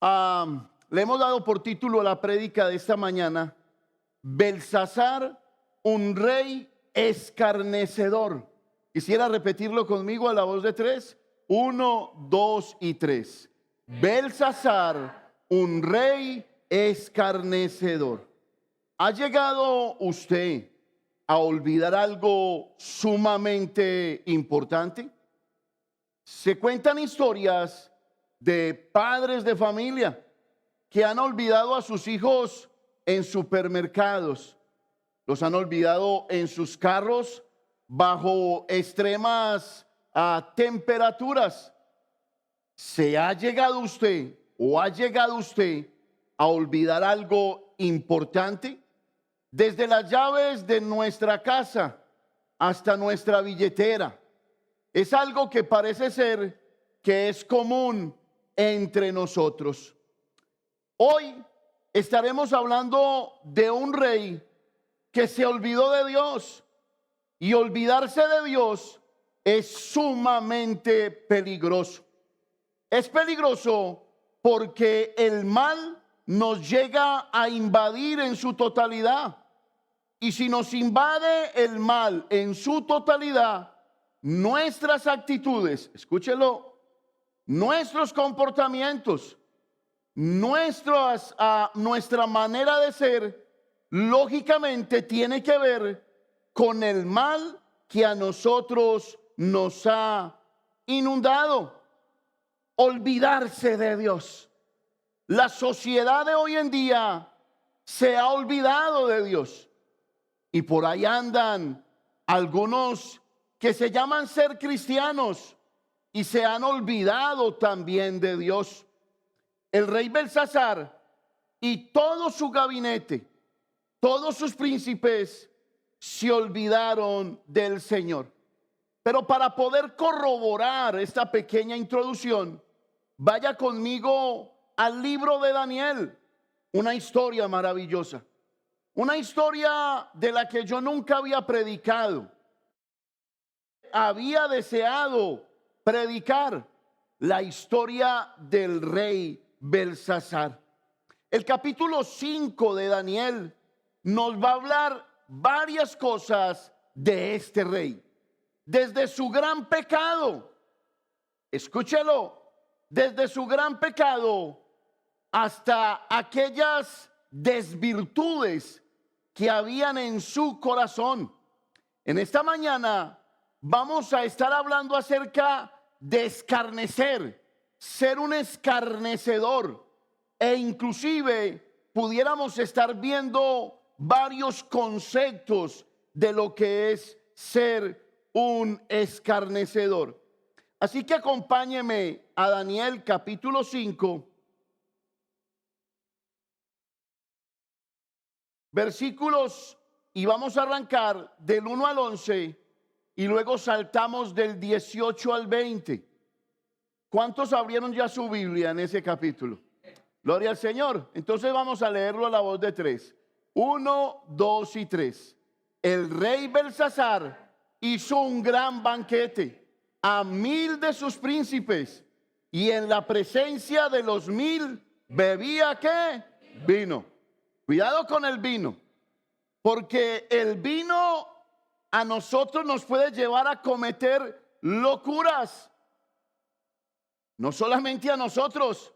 Le hemos dado por título a la prédica de esta mañana: Belsasar, un rey escarnecedor. Quisiera repetirlo conmigo a la voz de tres. 1, 2 y 3. Belsasar, un rey escarnecedor. ¿Ha llegado usted a olvidar algo sumamente importante? Se cuentan historias de padres de familia que han olvidado a sus hijos en supermercados, los han olvidado en sus carros bajo extremas temperaturas. ¿Se ha llegado usted o ha llegado usted a olvidar algo importante? Desde las llaves de nuestra casa hasta nuestra billetera. Es algo que parece ser que es común entre nosotros. Hoy estaremos hablando de un rey que se olvidó de Dios, y olvidarse de Dios es sumamente peligroso. Es peligroso porque el mal nos llega a invadir en su totalidad. Y si nos invade el mal en su totalidad, nuestras actitudes, escúchelo, nuestros comportamientos, nuestra manera de ser, lógicamente tiene que ver con el mal que a nosotros nos ha inundado. Olvidarse de Dios. La sociedad de hoy en día se ha olvidado de Dios. Y por ahí andan algunos que se llaman ser cristianos y se han olvidado también de Dios. El rey Belsasar y todo su gabinete, todos sus príncipes, se olvidaron del Señor. Pero para poder corroborar esta pequeña introducción, vaya conmigo al libro de Daniel, una historia maravillosa. Una historia de la que yo nunca había predicado. Había deseado predicar la historia del rey Belsasar. El capítulo 5 de Daniel nos va a hablar varias cosas de este rey. Desde su gran pecado, escúchelo, desde su gran pecado hasta aquellas desvirtudes que habían en su corazón. En esta mañana vamos a estar hablando acerca de escarnecer, ser un escarnecedor, e inclusive pudiéramos estar viendo varios conceptos de lo que es ser un escarnecedor. Así que acompáñeme a Daniel capítulo 5. Versículos, y vamos a arrancar del 1 al 11 y luego saltamos del 18 al 20. ¿Cuántos abrieron ya su Biblia en ese capítulo? Gloria al Señor. Entonces vamos a leerlo a la voz de tres. 1, 2 y 3. El rey Belsasar hizo un gran banquete a 1000 de sus príncipes, y en la presencia de los 1000 bebía ¿qué? Vino. Cuidado con el vino, porque el vino a nosotros nos puede llevar a cometer locuras. No solamente a nosotros,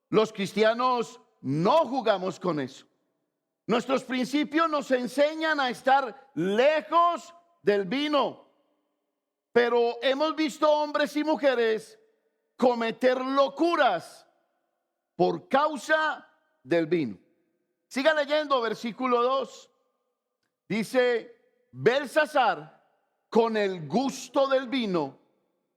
los cristianos no jugamos con eso. Nuestros principios nos enseñan a estar lejos del vino, pero hemos visto hombres y mujeres cometer locuras por causa del vino. Siga leyendo versículo 2. Dice: Belsasar, con el gusto del vino,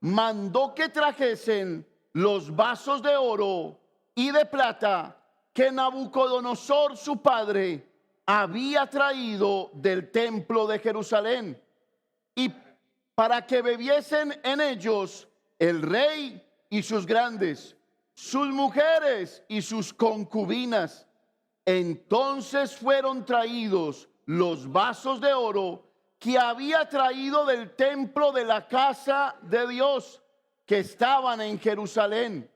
mandó que trajesen los vasos de oro y de plata que Nabucodonosor su padre había traído del templo de Jerusalén, y para que bebiesen en ellos el rey y sus grandes, sus mujeres y sus concubinas. Entonces fueron traídos los vasos de oro que había traído del templo de la casa de Dios, que estaban en Jerusalén,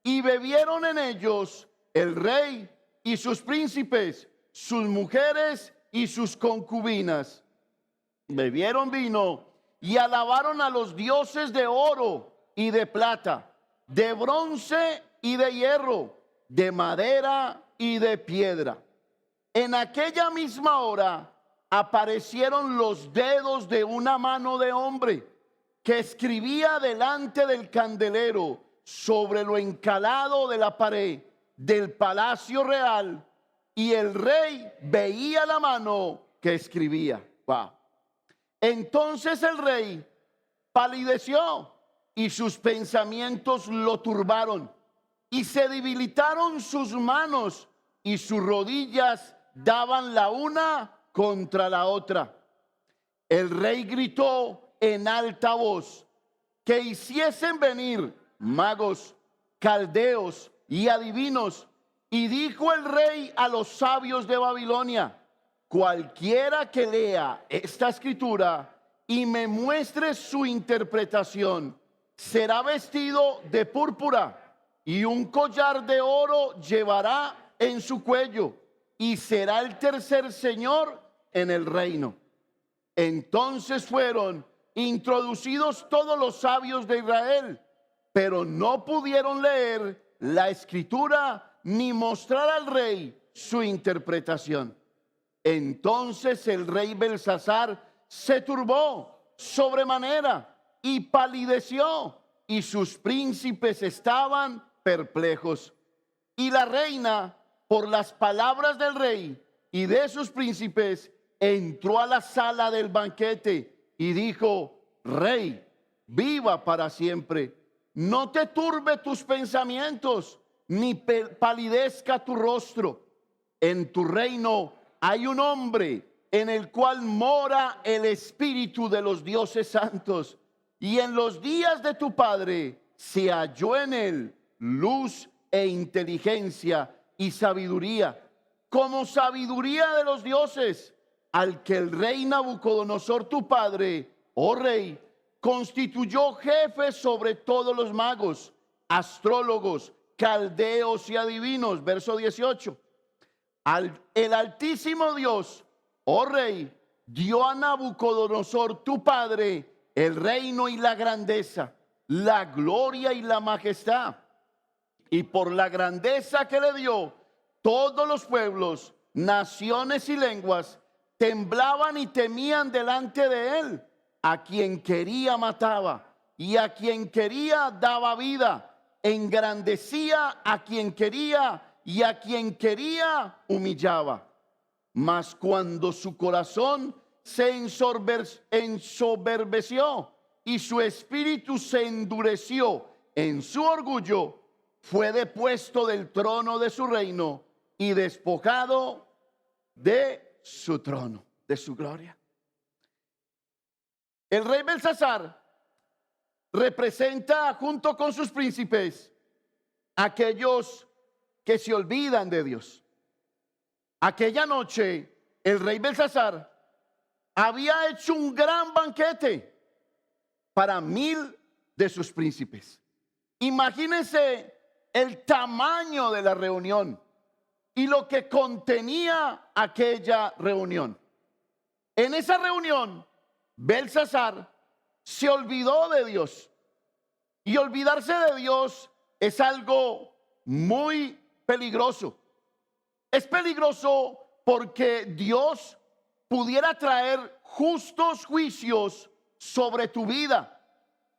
y bebieron en ellos el rey y sus príncipes, sus mujeres y sus concubinas. Bebieron vino y alabaron a los dioses de oro y de plata, de bronce y de hierro, de madera y de piedra. En aquella misma hora aparecieron los dedos de una mano de hombre que escribía delante del candelero sobre lo encalado de la pared del palacio real, y el rey veía la mano que escribía. Wow. Entonces el rey palideció y sus pensamientos lo turbaron, y se debilitaron sus manos y sus rodillas daban la una contra la otra. El rey gritó en alta voz que hiciesen venir magos, caldeos y adivinos. Y dijo el rey a los sabios de Babilonia: cualquiera que lea esta escritura y me muestre su interpretación, será vestido de púrpura y un collar de oro llevará en su cuello, y será el tercer señor en el reino. Entonces fueron introducidos todos los sabios de Israel, pero no pudieron leer la escritura ni mostrar al rey su interpretación. Entonces el rey Belsasar se turbó sobremanera y palideció, y sus príncipes estaban perplejos. Y la reina, por las palabras del rey y de sus príncipes, entró a la sala del banquete y dijo: Rey, viva para siempre. No te turbe tus pensamientos, ni palidezca tu rostro. En tu reino hay un hombre en el cual mora el espíritu de los dioses santos, y en los días de tu padre se halló en él luz e inteligencia y sabiduría, como sabiduría de los dioses, al que el rey Nabucodonosor tu padre, oh rey, constituyó jefe sobre todos los magos, astrólogos, caldeos y adivinos. Verso 18. El Altísimo Dios, oh rey, dio a Nabucodonosor tu padre el reino y la grandeza, la gloria y la majestad. Y por la grandeza que le dio, todos los pueblos, naciones y lenguas temblaban y temían delante de él. A quien quería mataba, y a quien quería daba vida. Engrandecía a quien quería, y a quien quería humillaba. Mas cuando su corazón se ensoberbeció y su espíritu se endureció en su orgullo, fue depuesto del trono de su reino y despojado de su trono, de su gloria. El rey Belsasar representa, junto con sus príncipes, aquellos que se olvidan de Dios. Aquella noche el rey Belsasar había hecho un gran banquete para 1000 de sus príncipes. Imagínense el tamaño de la reunión y lo que contenía aquella reunión. En esa reunión, Belsasar se olvidó de Dios. Y olvidarse de Dios es algo muy peligroso. Es peligroso porque Dios pudiera traer justos juicios sobre tu vida.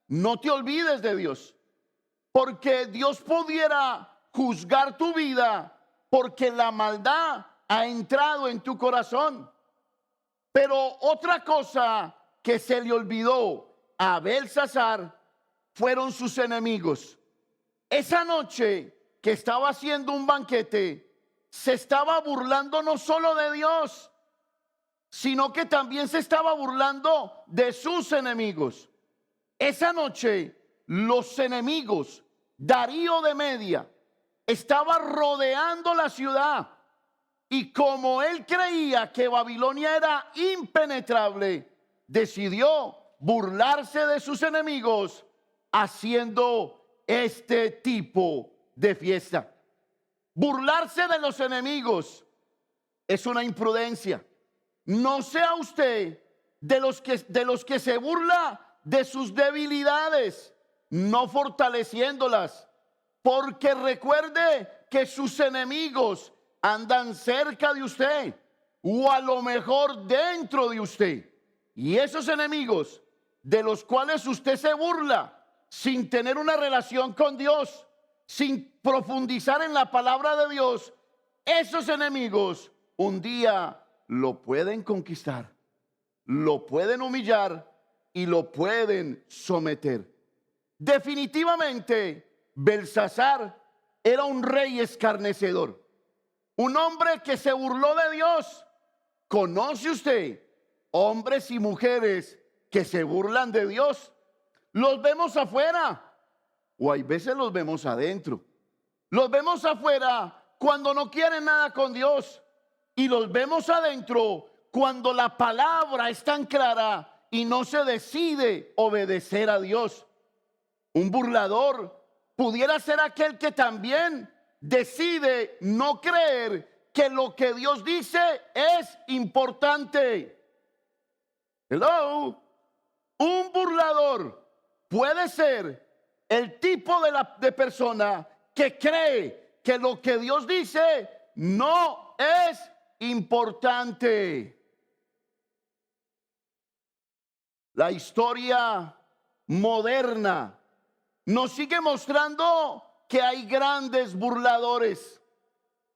No te olvides de Dios, porque Dios pudiera juzgar tu vida porque la maldad ha entrado en tu corazón. Pero otra cosa que se le olvidó a Belsasar fueron sus enemigos. Esa noche que estaba haciendo un banquete, se estaba burlando no solo de Dios, sino que también se estaba burlando de sus enemigos. Esa noche los enemigos, Darío de Media, estaba rodeando la ciudad, y como él creía que Babilonia era impenetrable, decidió burlarse de sus enemigos haciendo este tipo de fiesta. Burlarse de los enemigos es una imprudencia. No sea usted de los que se burla de sus debilidades, no fortaleciéndolas, porque recuerde que sus enemigos andan cerca de usted o a lo mejor dentro de usted. Y esos enemigos de los cuales usted se burla sin tener una relación con Dios, sin profundizar en la palabra de Dios, esos enemigos un día lo pueden conquistar, lo pueden humillar y lo pueden someter. Definitivamente, Belsasar era un rey escarnecedor, un hombre que se burló de Dios. ¿Conoce usted hombres y mujeres que se burlan de Dios? Los vemos afuera o hay veces los vemos adentro. Los vemos afuera cuando no quieren nada con Dios y los vemos adentro cuando la palabra es tan clara y no se decide obedecer a Dios. Un burlador pudiera ser aquel que también decide no creer que lo que Dios dice es importante. Hello. Un burlador puede ser el tipo de persona que cree que lo que Dios dice no es importante. La historia moderna nos sigue mostrando que hay grandes burladores.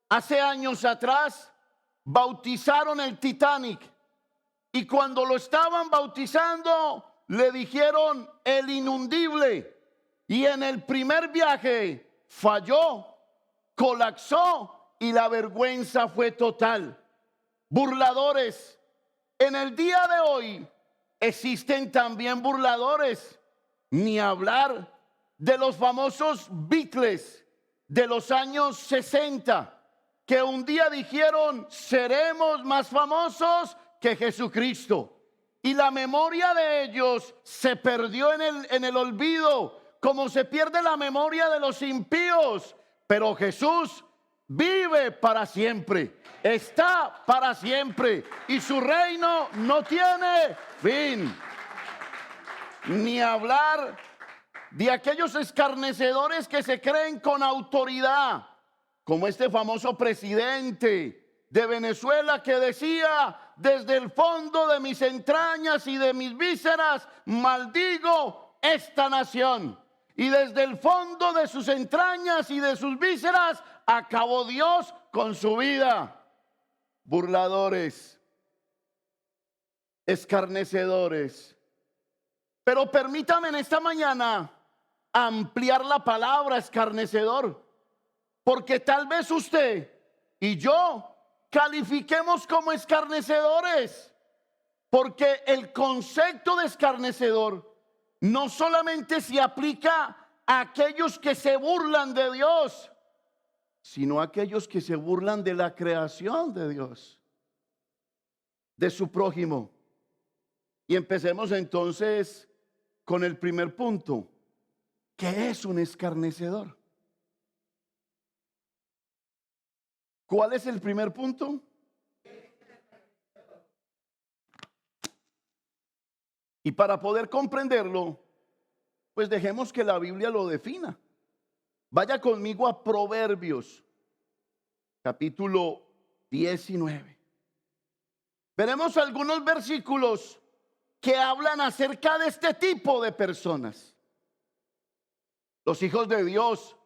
Hace años atrás bautizaron el Titanic y cuando lo estaban bautizando le dijeron el inundible, y en el primer viaje falló, colapsó y la vergüenza fue total. Burladores. En el día de hoy existen también burladores, ni hablar de los famosos Beatles de los años 60, que un día dijeron: seremos más famosos que Jesucristo. Y la memoria de ellos se perdió en el olvido, como se pierde la memoria de los impíos. Pero Jesús vive para siempre, está para siempre, y su reino no tiene fin. Ni hablar de aquellos escarnecedores que se creen con autoridad, como este famoso presidente de Venezuela que decía: desde el fondo de mis entrañas y de mis vísceras maldigo esta nación. Y desde el fondo de sus entrañas y de sus vísceras acabó Dios con su vida. Burladores, escarnecedores. Pero permítame en esta mañana ampliar la palabra escarnecedor, porque tal vez usted y yo califiquemos como escarnecedores, porque el concepto de escarnecedor no solamente se aplica a aquellos que se burlan de Dios, sino a aquellos que se burlan de la creación de Dios, de su prójimo. Y empecemos entonces con el primer punto. ¿Qué es un escarnecedor? ¿Cuál es el primer punto? Y para poder comprenderlo, pues dejemos que la Biblia lo defina. Vaya conmigo a Proverbios, capítulo 19. Veremos algunos versículos que hablan acerca de este tipo de personas. Los hijos de Dios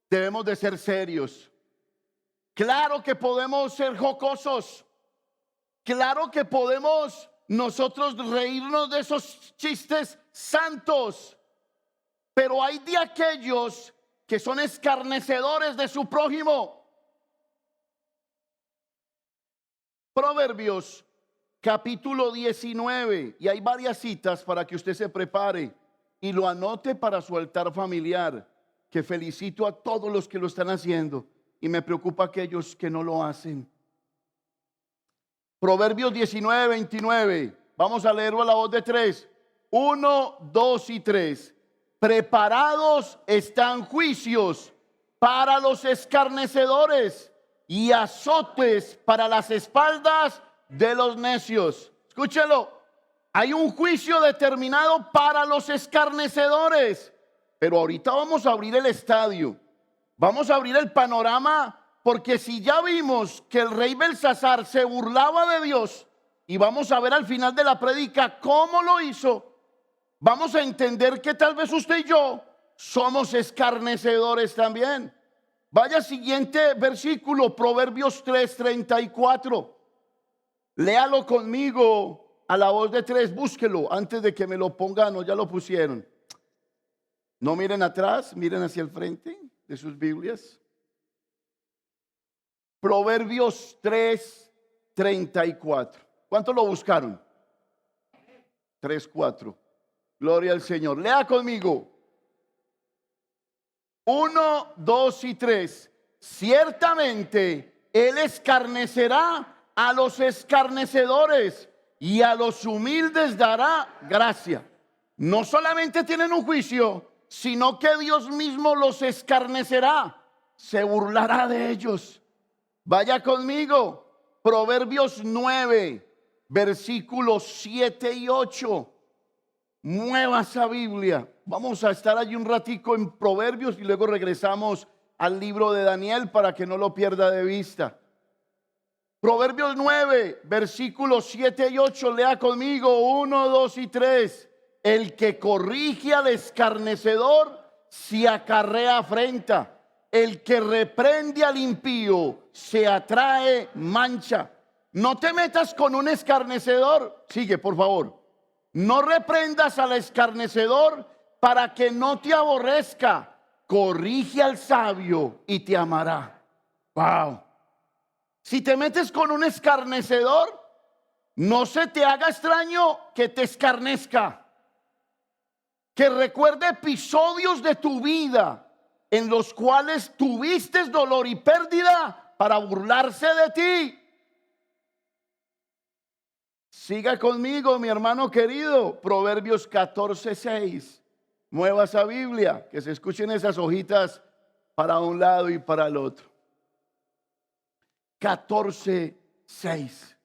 debemos de ser serios. Claro que podemos ser jocosos. Claro que podemos nosotros reírnos de esos chistes santos. Pero hay de aquellos que son escarnecedores de su prójimo. Proverbios capítulo 19. Y hay varias citas para que usted se prepare y lo anote para su altar familiar, que felicito a todos los que lo están haciendo y me preocupa aquellos que no lo hacen. Proverbios 19, 29. Vamos a leerlo a la voz de 3. 1, 2 y 3. Preparados están juicios para los escarnecedores y azotes para las espaldas de los necios. Escúchelo, hay un juicio determinado para los escarnecedores, pero ahorita vamos a abrir el estadio, vamos a abrir el panorama, porque si ya vimos que el rey Belsasar se burlaba de Dios, y vamos a ver al final de la prédica cómo lo hizo, vamos a entender que tal vez usted y yo somos escarnecedores también. Vaya siguiente versículo, Proverbios 3:34. Léalo conmigo a la voz de tres, búsquelo antes de que me lo pongan o ya lo pusieron. No miren atrás, miren hacia el frente de sus Biblias. Proverbios 3:34. ¿Cuántos lo buscaron? 3:4. Gloria al Señor. Lea conmigo. 1, 2 y 3. Ciertamente Él escarnecerá a los escarnecedores y a los humildes dará gracia. No solamente tienen un juicio, sino que Dios mismo los escarnecerá, se burlará de ellos. Vaya conmigo, Proverbios 9, versículos 7 y 8. Mueva esa Biblia. Vamos a estar allí un ratico en Proverbios y luego regresamos al libro de Daniel para que no lo pierda de vista. Proverbios 9, versículos 7 y 8. Lea conmigo, 1, 2 y 3. El que corrige al escarnecedor se acarrea afrenta. El que reprende al impío se atrae mancha. No te metas con un escarnecedor. Sigue, por favor. No reprendas al escarnecedor para que no te aborrezca. Corrige al sabio y te amará. Wow. Si te metes con un escarnecedor, no se te haga extraño que te escarnezca. Que recuerde episodios de tu vida en los cuales tuviste dolor y pérdida para burlarse de ti. Siga conmigo, mi hermano querido. Proverbios 14:6. Mueva esa Biblia, que se escuchen esas hojitas para un lado y para el otro. 14:6.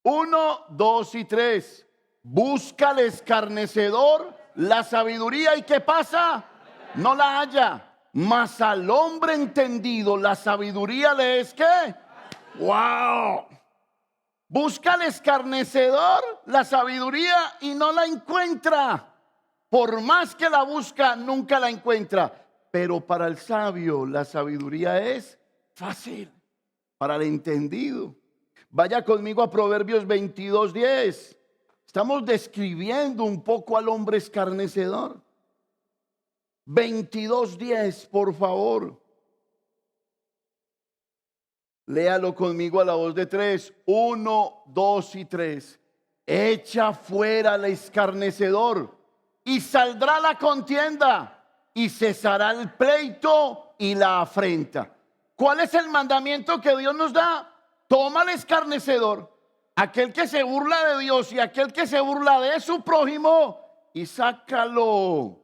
1, 2 y 3. Busca al escarnecedor la sabiduría, ¿y qué pasa? No la halla. Mas al hombre entendido la sabiduría le es ¿qué? ¡Wow! Busca al escarnecedor la sabiduría y no la encuentra. Por más que la busca, nunca la encuentra. Pero para el sabio la sabiduría es fácil. Para el entendido. Vaya conmigo a Proverbios 22:10. Estamos describiendo un poco al hombre escarnecedor. 22:10, por favor. Léalo conmigo a la voz de tres. 1, 2 y 3. Echa fuera al escarnecedor y saldrá la contienda y cesará el pleito y la afrenta. ¿Cuál es el mandamiento que Dios nos da? Toma al escarnecedor, aquel que se burla de Dios y aquel que se burla de su prójimo, y sácalo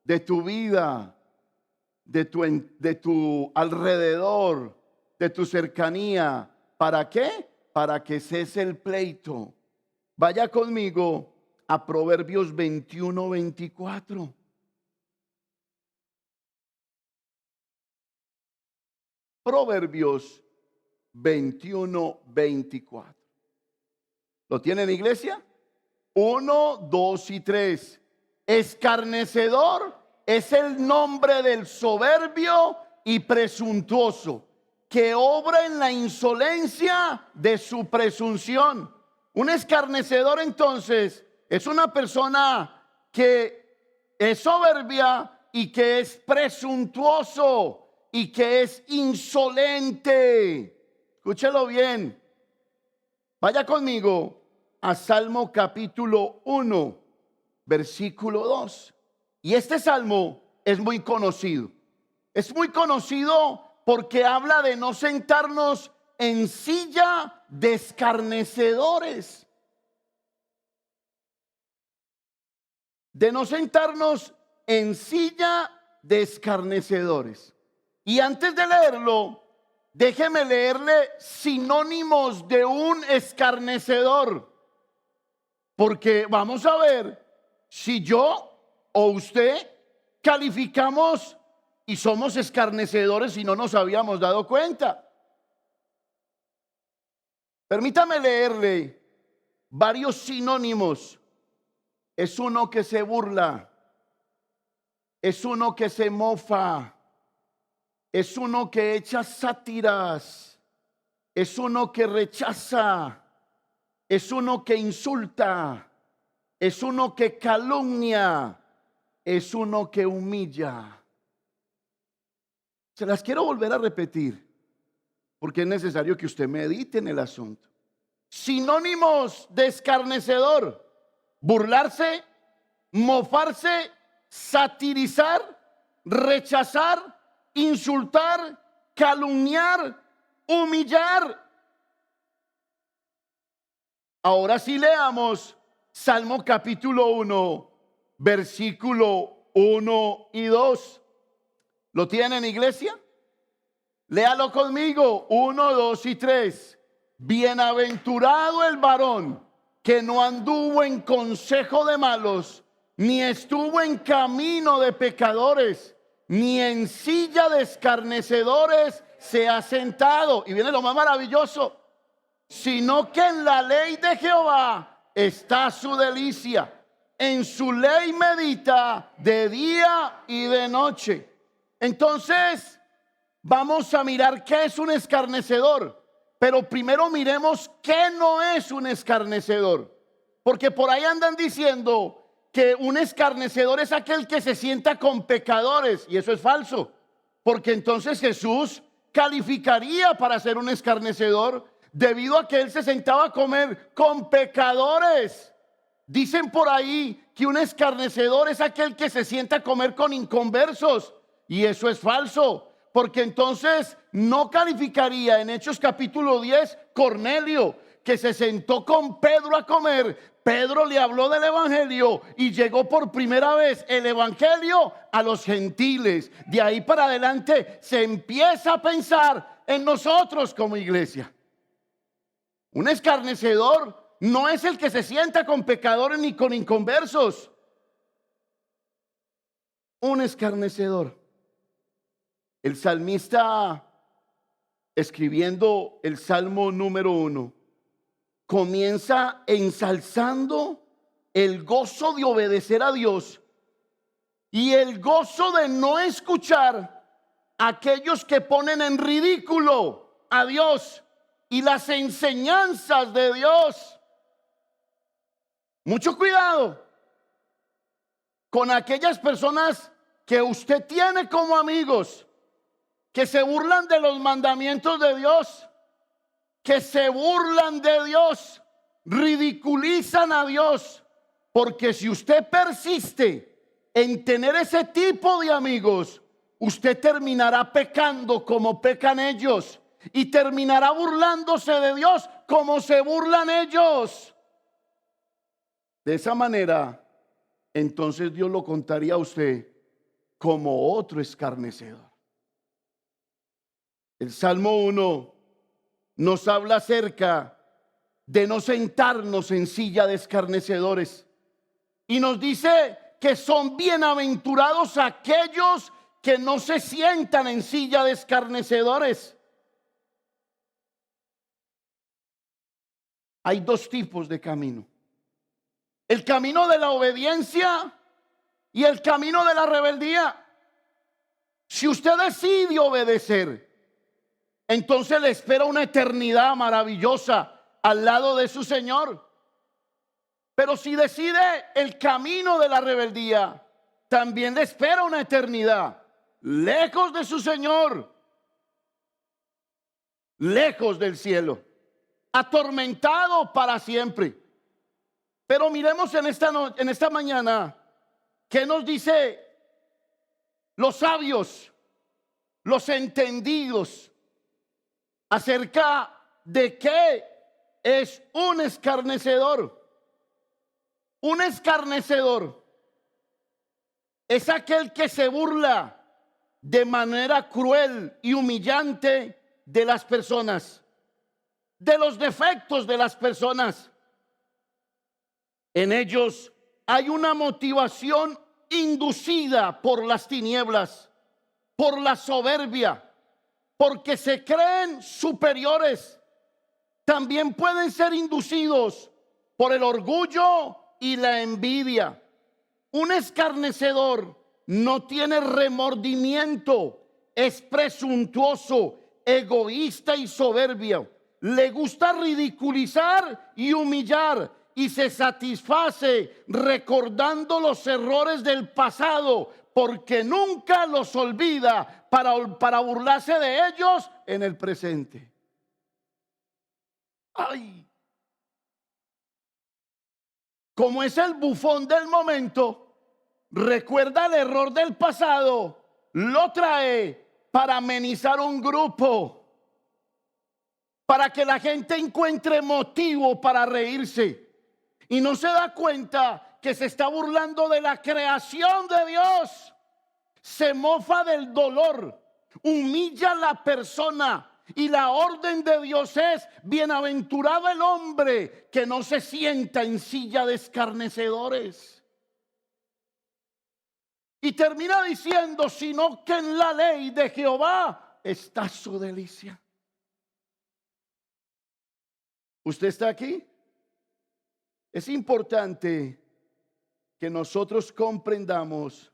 de tu vida, de tu alrededor, de tu cercanía. ¿Para qué? Para que cese el pleito. Vaya conmigo a Proverbios 21:24. Proverbios 21:24. ¿Lo tienen, iglesia? 1, 2 y 3. Escarnecedor es el nombre del soberbio y presuntuoso, que obra en la insolencia de su presunción. Un escarnecedor entonces es una persona que es soberbia y que es presuntuoso y que es insolente. Escúchelo bien. Vaya conmigo a Salmo capítulo 1, versículo 2. Y este salmo es muy conocido. Es muy conocido porque habla de no sentarnos en silla de escarnecedores. De no sentarnos en silla de escarnecedores. Y antes de leerlo, déjeme leerle sinónimos de un escarnecedor. Porque vamos a ver si yo o usted calificamos y somos escarnecedores y no nos habíamos dado cuenta. Permítame leerle varios sinónimos. Es uno que se burla, es uno que se mofa, es uno que echa sátiras, es uno que rechaza, es uno que insulta, es uno que calumnia, es uno que humilla. Se las quiero volver a repetir porque es necesario que usted medite en el asunto. Sinónimos de escarnecedor: burlarse, mofarse, satirizar, rechazar, insultar, calumniar, humillar. Ahora sí leamos Salmo capítulo 1, versículo 1 y 2. ¿Lo tienen, iglesia? Léalo conmigo, 1, 2 y 3. Bienaventurado el varón que no anduvo en consejo de malos, ni estuvo en camino de pecadores, ni en silla de escarnecedores se ha sentado. Y viene lo más maravilloso: sino que en la ley de Jehová está su delicia, en su ley medita de día y de noche. Entonces, vamos a mirar qué es un escarnecedor. Pero primero miremos qué no es un escarnecedor. Porque por ahí andan diciendo que un escarnecedor es aquel que se sienta con pecadores. Y eso es falso. Porque entonces Jesús calificaría para ser un escarnecedor debido a que él se sentaba a comer con pecadores. Dicen por ahí que un escarnecedor es aquel que se sienta a comer con inconversos. Y eso es falso. Porque entonces no calificaría en Hechos capítulo 10 Cornelio, que se sentó con Pedro a comer. Pedro le habló del evangelio y llegó por primera vez el evangelio a los gentiles. De ahí para adelante se empieza a pensar en nosotros como iglesia. Un escarnecedor no es el que se sienta con pecadores ni con inconversos. Un escarnecedor. El salmista, escribiendo el Salmo número 1, comienza ensalzando el gozo de obedecer a Dios y el gozo de no escuchar a aquellos que ponen en ridículo a Dios y las enseñanzas de Dios. Mucho cuidado con aquellas personas que usted tiene como amigos, que se burlan de los mandamientos de Dios, que se burlan de Dios, ridiculizan a Dios. Porque si usted persiste en tener ese tipo de amigos, usted terminará pecando como pecan ellos y terminará burlándose de Dios como se burlan ellos. De esa manera, entonces Dios lo contaría a usted como otro escarnecedor. El Salmo 1 nos habla acerca de no sentarnos en silla de escarnecedores y nos dice que son bienaventurados aquellos que no se sientan en silla de escarnecedores. Hay dos tipos de camino: el camino de la obediencia y el camino de la rebeldía. Si usted decide obedecer, entonces le espera una eternidad maravillosa al lado de su Señor. Pero si decide el camino de la rebeldía, también le espera una eternidad lejos de su Señor, lejos del cielo, atormentado para siempre. Pero miremos en esta mañana qué nos dice los sabios, los entendidos, acerca de qué es un escarnecedor. Un escarnecedor es aquel que se burla de manera cruel y humillante de las personas, de los defectos de las personas. En ellos hay una motivación inducida por las tinieblas, por la soberbia, porque se creen superiores. También pueden ser inducidos por el orgullo y la envidia. Un escarnecedor no tiene remordimiento, es presuntuoso, egoísta y soberbio. Le gusta ridiculizar y humillar y se satisface recordando los errores del pasado, porque nunca los olvida para burlarse de ellos en el presente. Ay, como es el bufón del momento, recuerda el error del pasado, lo trae para amenizar un grupo, para que la gente encuentre motivo para reírse, y no se da cuenta que se está burlando de la creación de Dios. Se mofa del dolor, humilla a la persona, y la orden de Dios es: bienaventurado el hombre que no se sienta en silla de escarnecedores. Y termina diciendo: sino que en la ley de Jehová está su delicia. ¿Usted está aquí? Es importante que nosotros comprendamos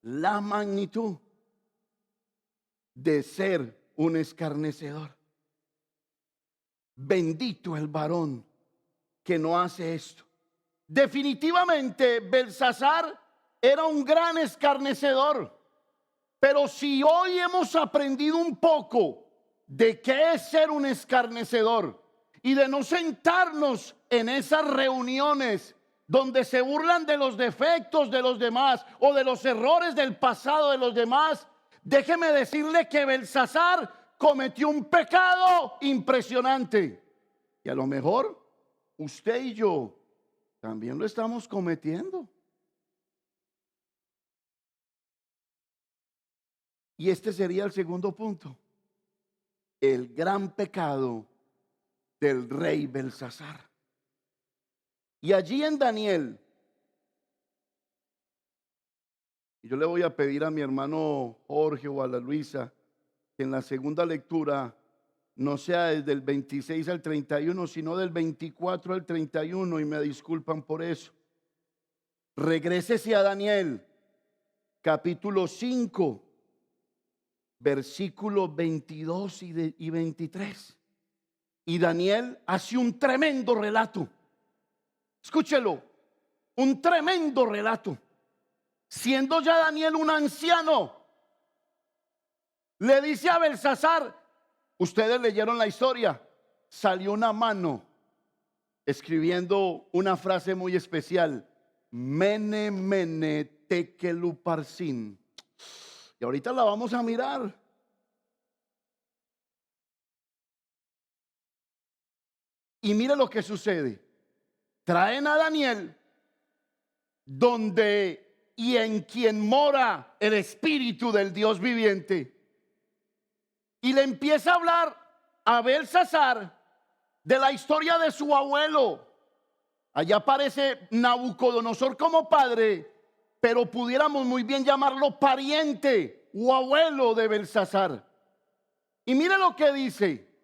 la magnitud de ser un escarnecedor. Bendito el varón que no hace esto. Definitivamente Belsasar era un gran escarnecedor. Pero si hoy hemos aprendido un poco de qué es ser un escarnecedor y de no sentarnos en esas reuniones donde se burlan de los defectos de los demás o de los errores del pasado de los demás, déjeme decirle que Belsasar cometió un pecado impresionante. Y a lo mejor usted y yo también lo estamos cometiendo. Y este sería el segundo punto: el gran pecado del rey Belsasar. Y allí en Daniel, y yo le voy a pedir a mi hermano Jorge o a la Luisa que en la segunda lectura no sea desde el 26 al 31, sino del 24 al 31, y me disculpan por eso. Regrésese a Daniel, capítulo 5, versículos 22 y 23. Y Daniel hace un tremendo relato. Escúchelo, un tremendo relato. Siendo ya Daniel un anciano, le dice a Belsasar, ustedes leyeron la historia, salió una mano escribiendo una frase muy especial: Mene, mene, tekel uparsin. Y ahorita la vamos a mirar. Y mire lo que sucede. Traen a Daniel, donde y en quien mora el espíritu del Dios viviente, y le empieza a hablar a Belsasar de la historia de su abuelo. Allá aparece Nabucodonosor como padre, pero pudiéramos muy bien llamarlo pariente o abuelo de Belsasar. Y mire lo que dice.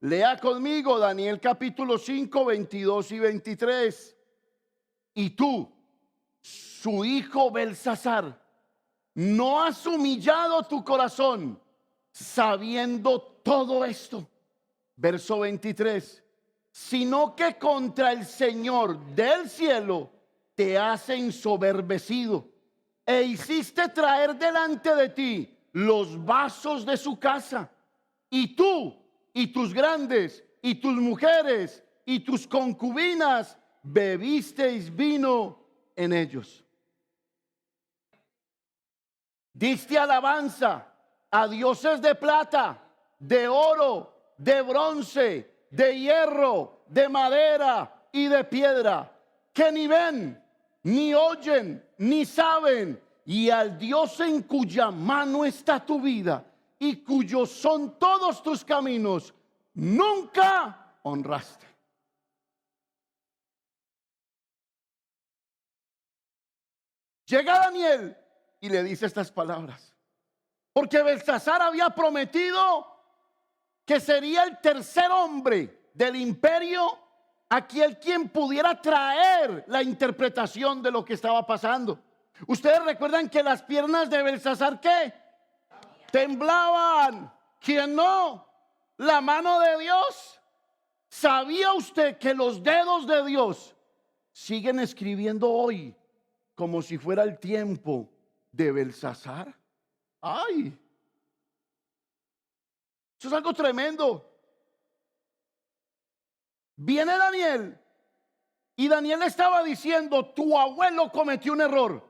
Lea conmigo Daniel capítulo 5, 22 y 23. Y tú, su hijo Belsasar, ¿no has humillado tu corazón sabiendo todo esto? Verso 23. Sino que contra el Señor del cielo te has ensoberbecido e hiciste traer delante de ti los vasos de su casa, y tú y tus grandes y tus mujeres y tus concubinas bebisteis vino en ellos. Diste alabanza a dioses de plata, de oro, de bronce, de hierro, de madera y de piedra, que ni ven, ni oyen, ni saben, y al Dios en cuya mano está tu vida y cuyos son todos tus caminos, nunca honraste. Llega Daniel y le dice estas palabras, porque Belsasar había prometido que sería el tercer hombre del imperio a quien pudiera traer la interpretación de lo que estaba pasando. Ustedes recuerdan que las piernas de Belsasar, ¿qué? Temblaban. ¿Quién no? La mano de Dios. ¿Sabía usted que los dedos de Dios siguen escribiendo hoy como si fuera el tiempo de Belsasar? ¡Ay! Eso es algo tremendo. Viene Daniel y Daniel estaba diciendo: tu abuelo cometió un error,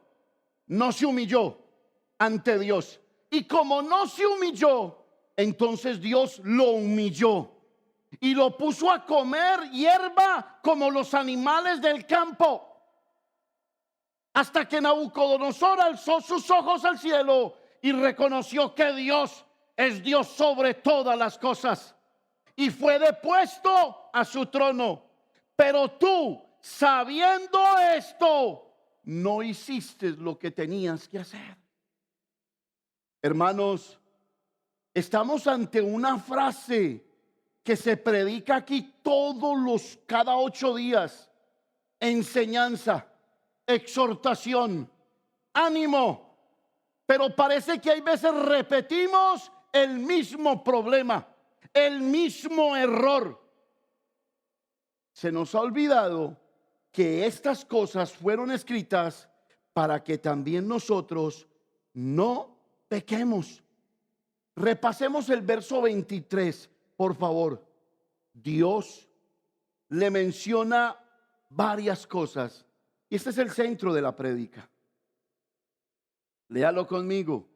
no se humilló ante Dios, y como no se humilló, entonces Dios lo humilló y lo puso a comer hierba como los animales del campo, hasta que Nabucodonosor alzó sus ojos al cielo y reconoció que Dios es Dios sobre todas las cosas, y fue depuesto a su trono. Pero tú, sabiendo esto, no hiciste lo que tenías que hacer. Hermanos, estamos ante una frase que se predica aquí cada 8 días. Enseñanza, exhortación, ánimo. Pero parece que hay veces repetimos el mismo problema, el mismo error. Se nos ha olvidado que estas cosas fueron escritas para que también nosotros no pequemos. Repasemos el verso 23, por favor. Dios le menciona varias cosas y este es el centro de la prédica. Léalo conmigo.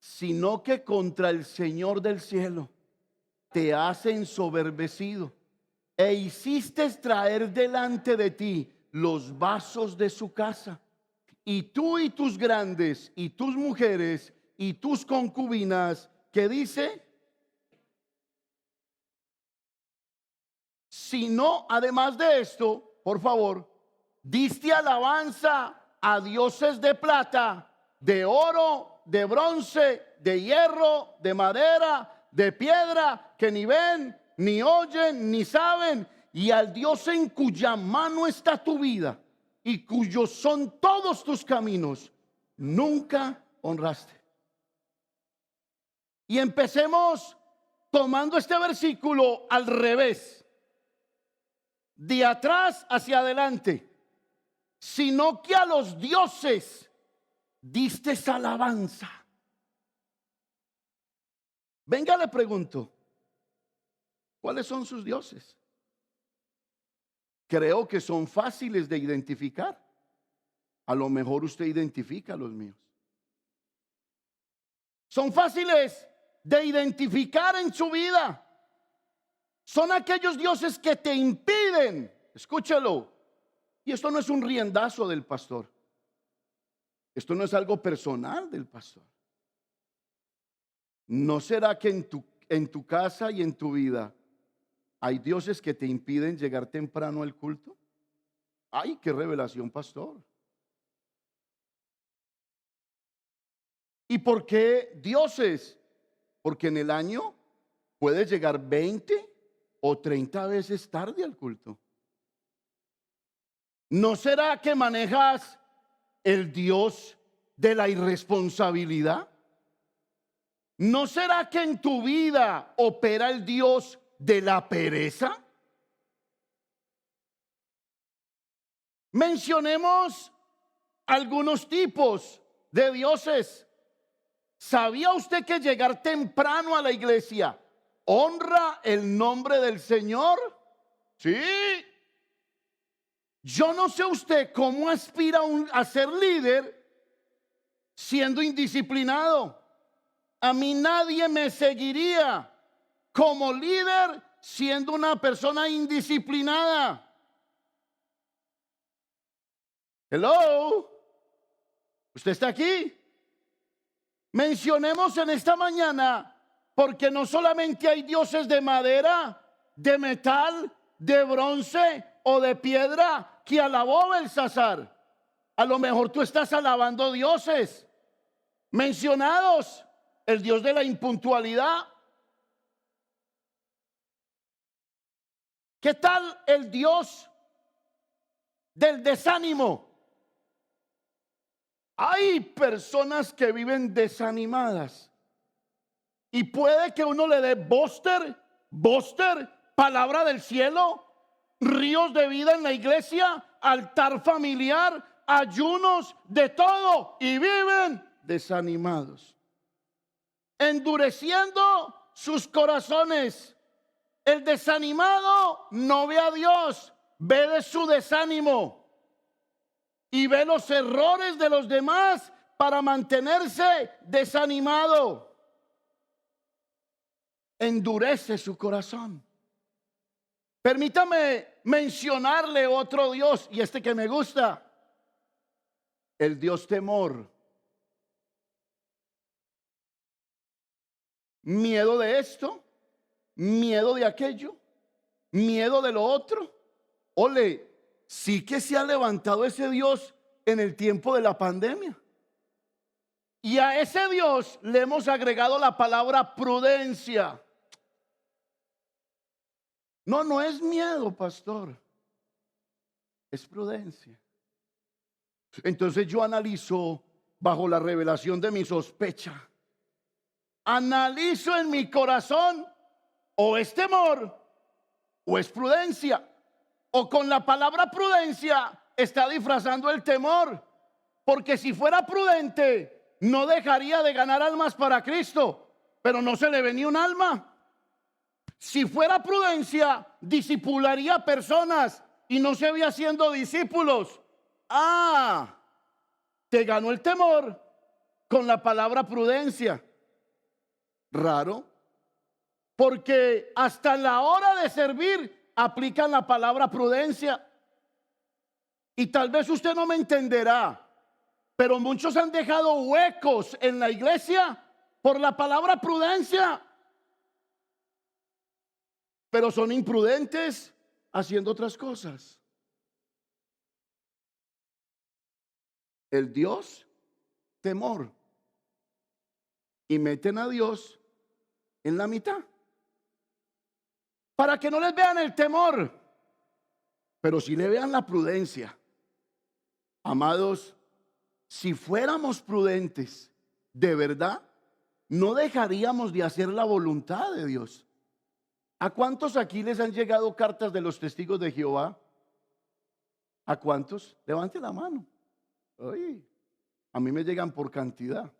Sino que contra el Señor del cielo te has ensoberbecido e hiciste traer delante de ti los vasos de su casa, y tú y tus grandes y tus mujeres y tus concubinas. ¿Qué dice? Sino, además de esto, por favor, diste alabanza a dioses de plata, de oro, de bronce, de hierro, de madera, de piedra, que ni ven, ni oyen, ni saben, y al Dios en cuya mano está tu vida y cuyos son todos tus caminos, nunca honraste. Y empecemos tomando este versículo al revés, de atrás hacia adelante. Sino que a los dioses diste alabanza. Venga, le pregunto, ¿cuáles son sus dioses? Creo que son fáciles de identificar. A lo mejor usted identifica los míos. Son fáciles de identificar en su vida. Son aquellos dioses que te impiden, escúchalo, y esto no es un riendazo del pastor. Esto no es algo personal del pastor. ¿No será que en tu casa y en tu vida hay dioses que te impiden llegar temprano al culto? ¡Ay, qué revelación, pastor! ¿Y por qué dioses? Porque en el año puedes llegar 20 o 30 veces tarde al culto. ¿No será que manejas el Dios de la irresponsabilidad? ¿No será que en tu vida opera el Dios de la pereza? Mencionemos algunos tipos de dioses. ¿Sabía usted que llegar temprano a la iglesia honra el nombre del Señor? Sí. Yo no sé usted cómo aspira a ser líder siendo indisciplinado. A mí nadie me seguiría como líder siendo una persona indisciplinada. Hello. ¿Usted está aquí? Mencionemos en esta mañana, porque no solamente hay dioses de madera, de metal, de bronce o de piedra que alabó Belsasar. A lo mejor tú estás alabando dioses mencionados, el dios de la impuntualidad. ¿Qué tal el dios del desánimo? Hay personas que viven desanimadas y puede que uno le dé bóster, palabra del cielo, ríos de vida en la iglesia, altar familiar, ayunos, de todo, y viven desanimados, endureciendo sus corazones. El desanimado no ve a Dios, ve de su desánimo y ve los errores de los demás para mantenerse desanimado. Endurece su corazón. Permítame mencionarle otro Dios, y este que me gusta, el Dios temor. Miedo de esto, miedo de aquello, miedo de lo otro. Ole, sí que se ha levantado ese Dios en el tiempo de la pandemia. Y a ese Dios le hemos agregado la palabra prudencia. No es miedo, pastor. Es prudencia. Entonces yo analizo bajo la revelación de mi sospecha. Analizo en mi corazón, o es temor o es prudencia. O con la palabra prudencia está disfrazando el temor. Porque si fuera prudente, no dejaría de ganar almas para Cristo, pero no se le ve ni un alma. Si fuera prudencia, discipularía personas y no se ve haciendo discípulos. Te ganó el temor con la palabra prudencia. Raro, porque hasta la hora de servir aplican la palabra prudencia. Y tal vez usted no me entenderá, pero muchos han dejado huecos en la iglesia por la palabra prudencia. Pero son imprudentes haciendo otras cosas. El Dios temor. Y meten a Dios en la mitad. Para que no les vean el temor, pero si le vean la prudencia. Amados, si fuéramos prudentes de verdad, no dejaríamos de hacer la voluntad de Dios. ¿A cuántos aquí les han llegado cartas de los testigos de Jehová? ¿A cuántos? Levante la mano. Oye, a mí me llegan por cantidad.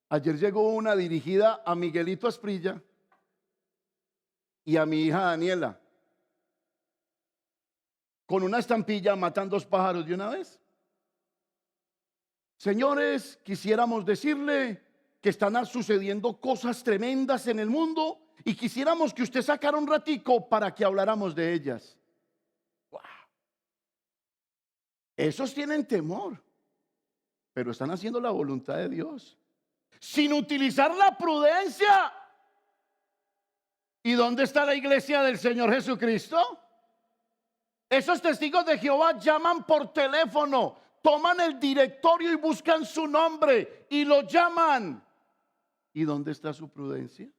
Ayer llegó una dirigida a Miguelito Asprilla y a mi hija Daniela, con una estampilla: matan dos pájaros de una vez. Señores, quisiéramos decirle que están sucediendo cosas tremendas en el mundo y quisiéramos que usted sacara un ratico para que habláramos de ellas. Wow. Esos tienen temor, pero están haciendo la voluntad de Dios sin utilizar la prudencia. ¿Y dónde está la iglesia del Señor Jesucristo? Esos testigos de Jehová llaman por teléfono, toman el directorio y buscan su nombre y lo llaman. ¿Y dónde está su prudencia?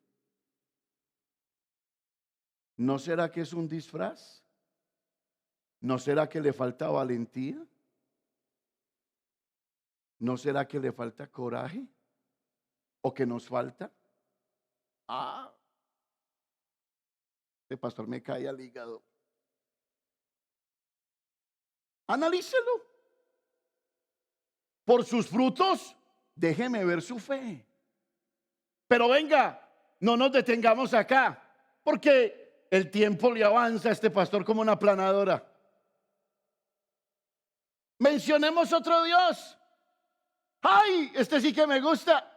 ¿No será que es un disfraz? ¿No será que le falta valentía? ¿No será que le falta coraje? ¿O que nos falta? Este pastor me cae al hígado. Analícelo. Por sus frutos, déjeme ver su fe. Pero venga, no nos detengamos acá, porque el tiempo le avanza a este pastor como una planadora. Mencionemos otro Dios. ¡Ay! Este sí que me gusta.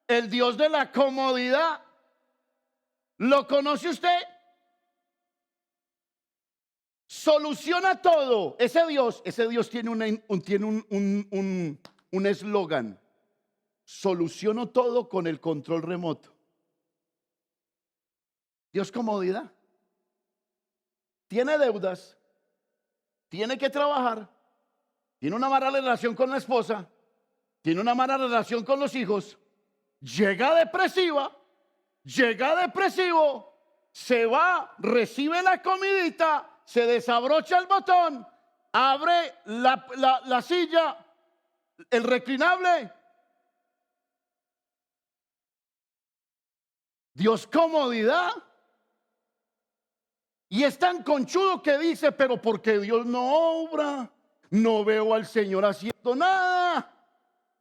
El Dios de la comodidad. ¿Lo conoce usted? Soluciona todo. Ese Dios tiene un eslogan: soluciono todo con el control remoto. Dios, comodidad. Tiene deudas, tiene que trabajar, tiene una mala relación con la esposa, tiene una mala relación con los hijos, llega depresiva, llega depresivo, se va, recibe la comidita, se desabrocha el botón, abre la silla, el reclinable. Dios, comodidad. Y es tan conchudo que dice: pero porque Dios no obra, no veo al Señor haciendo nada.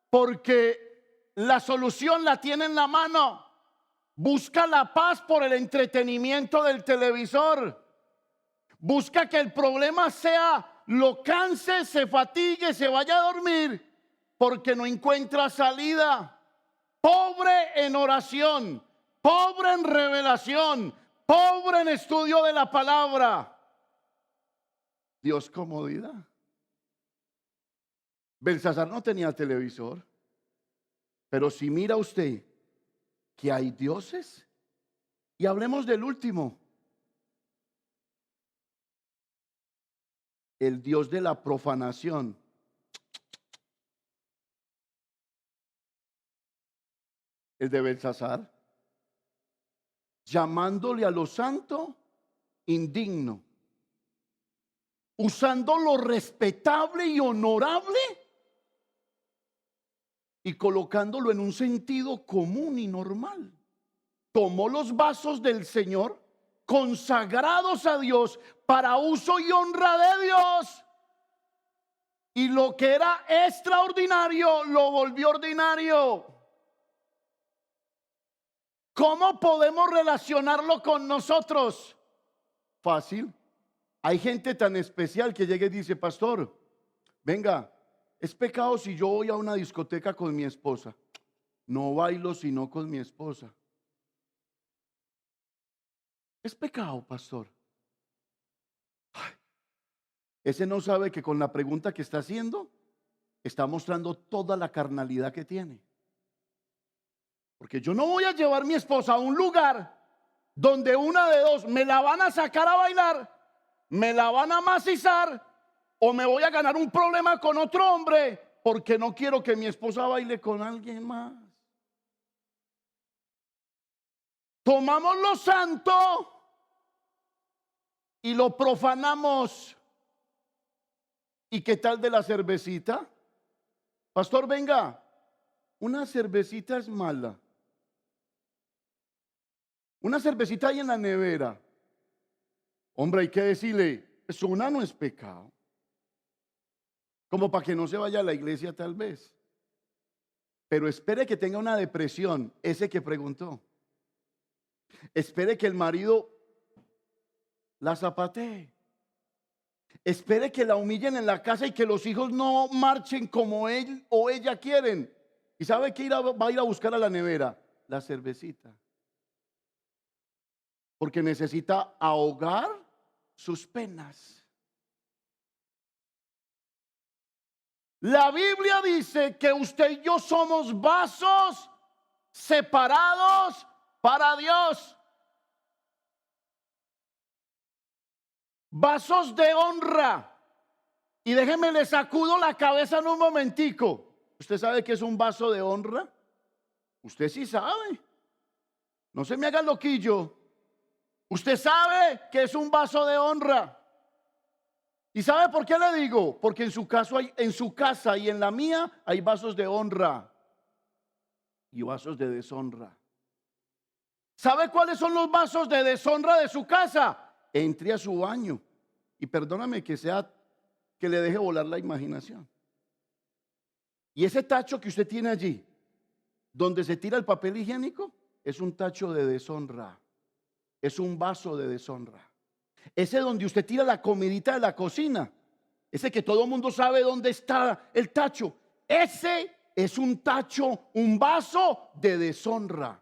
Porque la solución la tiene en la mano. Busca la paz por el entretenimiento del televisor. Busca que el problema sea, lo canse, se fatigue, se vaya a dormir, porque no encuentra salida. Pobre en oración, pobre en revelación, pobre en estudio de la palabra. Dios, comodidad. Belsasar no tenía televisor, pero si mira usted que hay dioses, y hablemos del último, el Dios de la profanación. El de Belsasar, llamándole a lo santo indigno, usando lo respetable y honorable y colocándolo en un sentido común y normal. Tomó los vasos del Señor, consagrados a Dios para uso y honra de Dios, y lo que era extraordinario lo volvió ordinario. ¿Cómo podemos relacionarlo con nosotros? Fácil. Hay gente tan especial que llega y dice: pastor, venga, ¿es pecado si yo voy a una discoteca con mi esposa? No bailo sino con mi esposa. ¿Es pecado, pastor? Ay, ese no sabe que con la pregunta que está haciendo está mostrando toda la carnalidad que tiene. Porque yo no voy a llevar a mi esposa a un lugar donde una de dos: me la van a sacar a bailar, me la van a macizar, o me voy a ganar un problema con otro hombre porque no quiero que mi esposa baile con alguien más. Tomamos lo santo y lo profanamos. ¿Y qué tal de la cervecita? Pastor, venga, una cervecita es mala. Una cervecita ahí en la nevera. Hombre, hay que decirle: eso una no es pecado. Como para que no se vaya a la iglesia tal vez. Pero espere que tenga una depresión, ese que preguntó. Espere que el marido la zapatee. Espere que la humillen en la casa y que los hijos no marchen como él o ella quieren. ¿Y sabe qué va a ir a buscar a la nevera? La cervecita. Porque necesita ahogar sus penas. La Biblia dice que usted y yo somos vasos separados para Dios. Vasos de honra. Y déjeme le sacudo la cabeza en un momentico. ¿Usted sabe qué es un vaso de honra? Usted sí sabe. No se me haga loquillo. Usted sabe que es un vaso de honra. ¿Y sabe por qué le digo? Porque en su casa y en la mía hay vasos de honra y vasos de deshonra. ¿Sabe cuáles son los vasos de deshonra de su casa? Entre a su baño y perdóname que le deje volar la imaginación. Y ese tacho que usted tiene allí, donde se tira el papel higiénico, es un tacho de deshonra. Es un vaso de deshonra. Ese donde usted tira la comidita de la cocina, ese que todo el mundo sabe dónde está el tacho, ese es un tacho, un vaso de deshonra.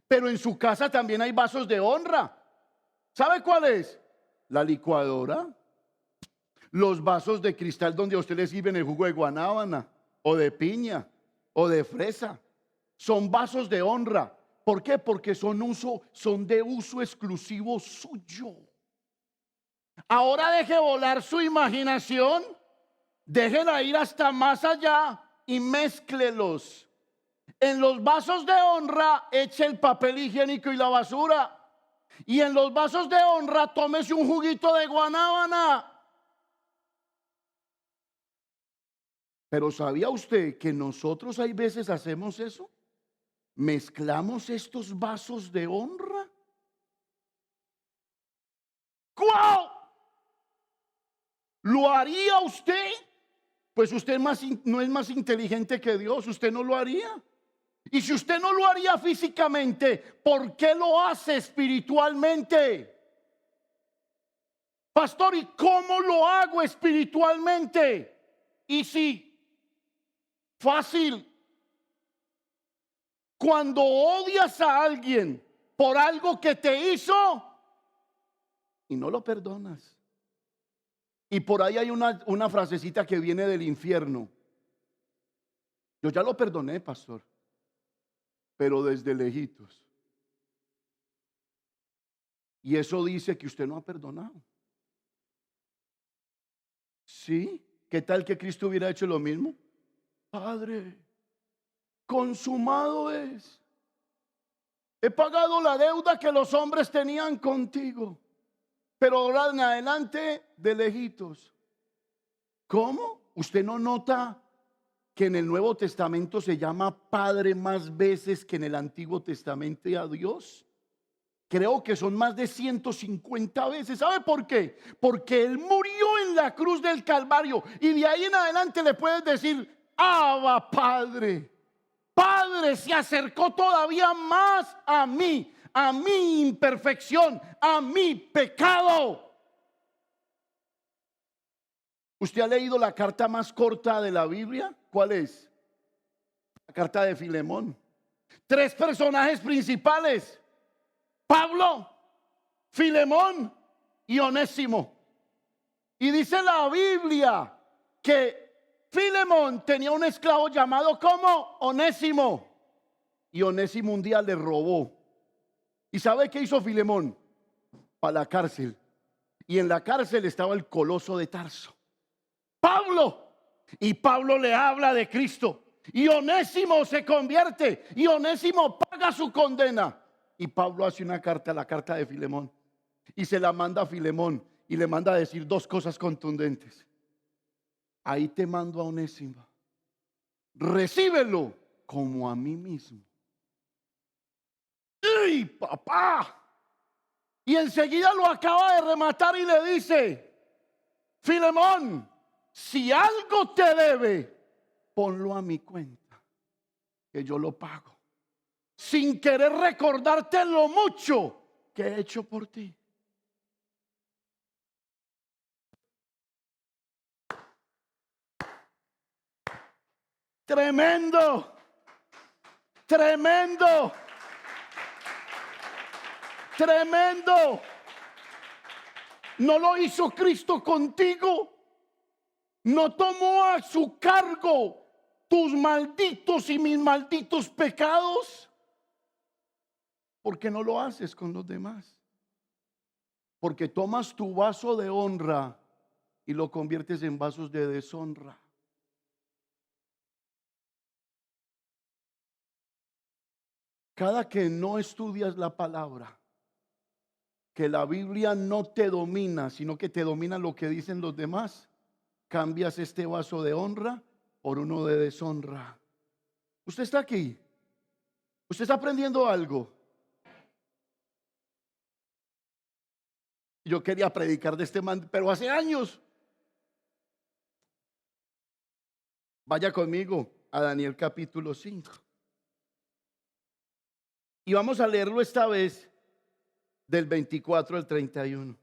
Pero en su casa también hay vasos de honra. ¿Sabe cuál es? La licuadora, los vasos de cristal donde a usted le sirven el jugo de guanábana, o de piña o de fresa. Son vasos de honra. ¿Por qué? Porque son de uso exclusivo suyo. Ahora deje volar su imaginación, déjela ir hasta más allá y mézclelos. En los vasos de honra eche el papel higiénico y la basura. Y en los vasos de honra tómese un juguito de guanábana. Pero ¿sabía usted que nosotros hay veces hacemos eso? Mezclamos estos vasos de honra. ¡Guau! ¿Lo haría usted? Pues usted no es más inteligente que Dios. Usted no lo haría. Y si usted no lo haría físicamente, ¿por qué lo hace espiritualmente? Pastor, ¿y cómo lo hago espiritualmente? Y si fácil, cuando odias a alguien por algo que te hizo y no lo perdonas. Y por ahí hay una frasecita que viene del infierno. Yo ya lo perdoné, pastor, pero desde lejitos. Y eso dice que usted no ha perdonado. ¿Sí? ¿Qué tal que Cristo hubiera hecho lo mismo? Padre, consumado es. He pagado la deuda que los hombres tenían contigo, pero ahora en adelante de lejitos. ¿Cómo? ¿Usted no nota que en el Nuevo Testamento se llama Padre más veces que en el Antiguo Testamento a Dios? Creo que son más de 150 veces. ¿Sabe por qué? Porque Él murió en la cruz del Calvario. Y de ahí en adelante le puedes decir, Abba Padre. Padre se acercó todavía más a mí, a mi imperfección, a mi pecado. ¿Usted ha leído la carta más corta de la Biblia? ¿Cuál es? La carta de Filemón. 3 personajes principales: Pablo, Filemón y Onésimo. Y dice la Biblia que Filemón tenía un esclavo llamado como Onésimo. Y Onésimo un día le robó. ¿Y sabe qué hizo Filemón? Para la cárcel. Y en la cárcel estaba el Coloso de Tarso, Pablo. Y Pablo le habla de Cristo. Y Onésimo se convierte. Y Onésimo paga su condena. Y Pablo hace una carta, la carta de Filemón, y se la manda a Filemón. Y le manda a decir 2 cosas contundentes. Ahí te mando a Onésimo. Recíbelo como a mí mismo. ¡Ey, papá! Y enseguida lo acaba de rematar y le dice: Filemón, si algo te debe, ponlo a mi cuenta, que yo lo pago, sin querer recordarte lo mucho que he hecho por ti. Tremendo, tremendo, tremendo. ¿No lo hizo Cristo contigo? ¿No tomó a su cargo tus malditos y mis malditos pecados? ¿Por qué no lo haces con los demás? Porque tomas tu vaso de honra y lo conviertes en vasos de deshonra. Cada que no estudias la palabra, que la Biblia no te domina, sino que te domina lo que dicen los demás, cambias este vaso de honra por uno de deshonra. ¿Usted está aquí? ¿Usted está aprendiendo algo? Yo quería predicar de este man, pero hace años. Vaya conmigo a Daniel capítulo 5. Y vamos a leerlo esta vez del 24 al 31.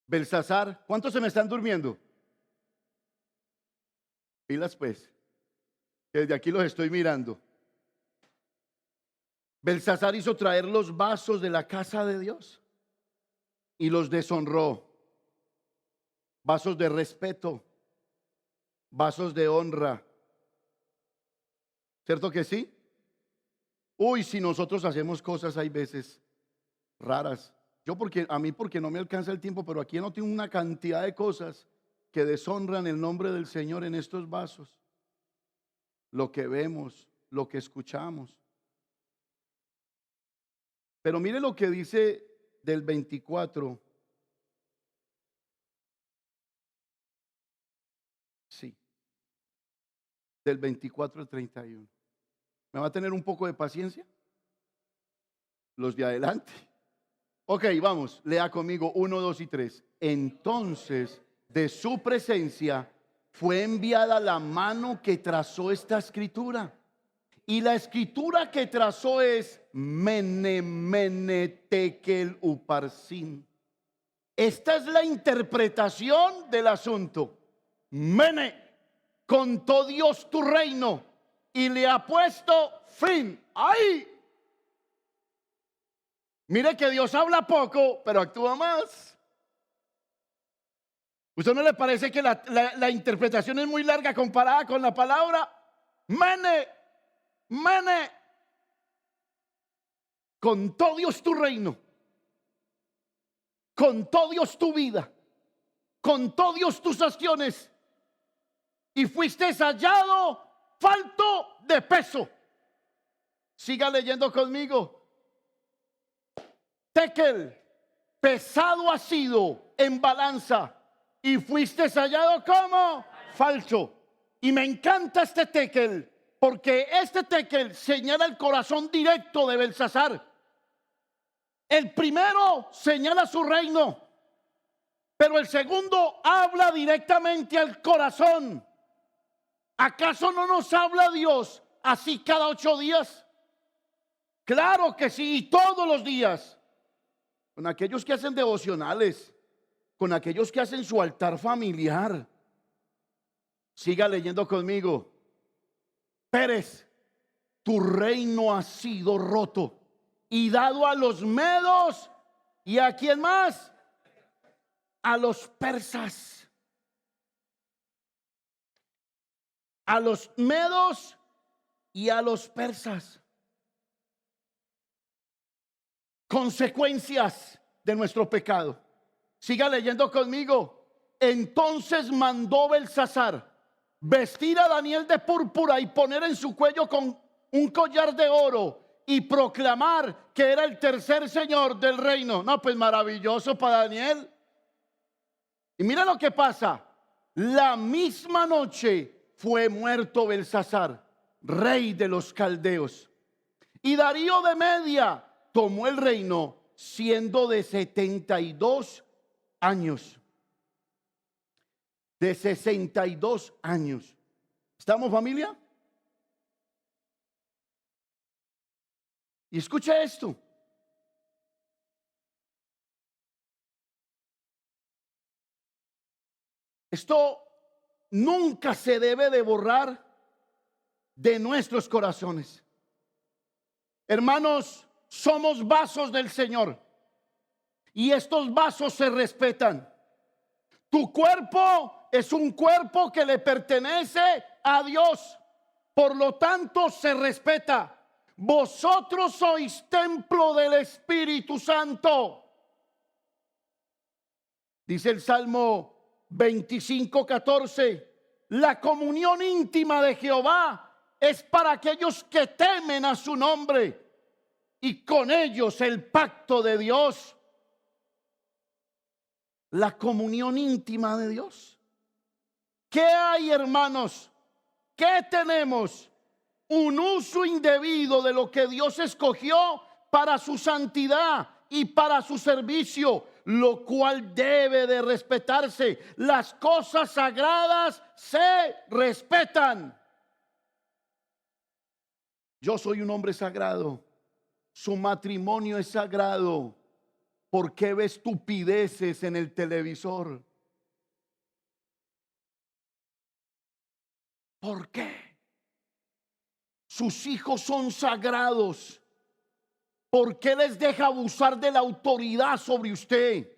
Belsasar, ¿cuántos se me están durmiendo? Pilas pues, que desde aquí los estoy mirando. Belsasar hizo traer los vasos de la casa de Dios y los deshonró. Vasos de respeto, vasos de honra. ¿Cierto que sí? Uy, si nosotros hacemos cosas hay veces raras. A mí porque no me alcanza el tiempo, pero aquí no tengo una cantidad de cosas que deshonran el nombre del Señor en estos vasos. Lo que vemos, lo que escuchamos. Pero mire lo que dice del 24. Sí, del 24 al 31. ¿Me va a tener un poco de paciencia? Los de adelante. Ok, vamos, lea conmigo 1, 2 y 3. Entonces, de su presencia fue enviada la mano que trazó esta escritura. Y la escritura que trazó es Mene, Mene, Tekel, Uparsin. Esta es la interpretación del asunto. Mene, contó Dios tu reino y le ha puesto fin. ¡Ay! Mire que Dios habla poco, pero actúa más. ¿Usted no le parece que la interpretación es muy larga comparada con la palabra? Mene, Mene, contó Dios tu reino, contó Dios tu vida, contó Dios tus acciones y fuiste hallado falto de peso. Siga leyendo conmigo. Tekel, pesado ha sido en balanza y fuiste hallado como falso. Y me encanta este tekel, porque este tekel señala el corazón directo de Belsasar. El primero señala su reino, pero el segundo habla directamente al corazón. ¿Acaso no nos habla Dios así cada 8 días? Claro que sí, y todos los días. Con aquellos que hacen devocionales, con aquellos que hacen su altar familiar. Siga leyendo conmigo. Pérez, tu reino ha sido roto y dado a los medos. ¿Y a quién más? A los persas. A los medos y a los persas. Consecuencias de nuestro pecado. Siga leyendo conmigo. Entonces mandó Belsasar vestir a Daniel de púrpura y poner en su cuello con un collar de oro y proclamar que era el tercer señor del reino. No, pues maravilloso para Daniel. Y mira lo que pasa. La misma noche fue muerto Belsasar, rey de los caldeos. Y Darío de Media tomó el reino siendo de 72 años. De 62 años. ¿Estamos, familia? Y escucha esto. Esto nunca se debe de borrar de nuestros corazones. Hermanos, somos vasos del Señor y estos vasos se respetan. Tu cuerpo es un cuerpo que le pertenece a Dios, por lo tanto se respeta. Vosotros sois templo del Espíritu Santo. Dice el Salmo 25:14, la comunión íntima de Jehová es para aquellos que temen a su nombre, y con ellos el pacto de Dios. La comunión íntima de Dios. ¿Qué hay, hermanos? ¿Qué tenemos? Un uso indebido de lo que Dios escogió para su santidad y para su servicio, lo cual debe de respetarse. Las cosas sagradas se respetan. Yo soy un hombre sagrado. Su matrimonio es sagrado. ¿Por qué ve estupideces en el televisor? ¿Por qué? Sus hijos son sagrados. ¿Por qué les deja abusar de la autoridad sobre usted?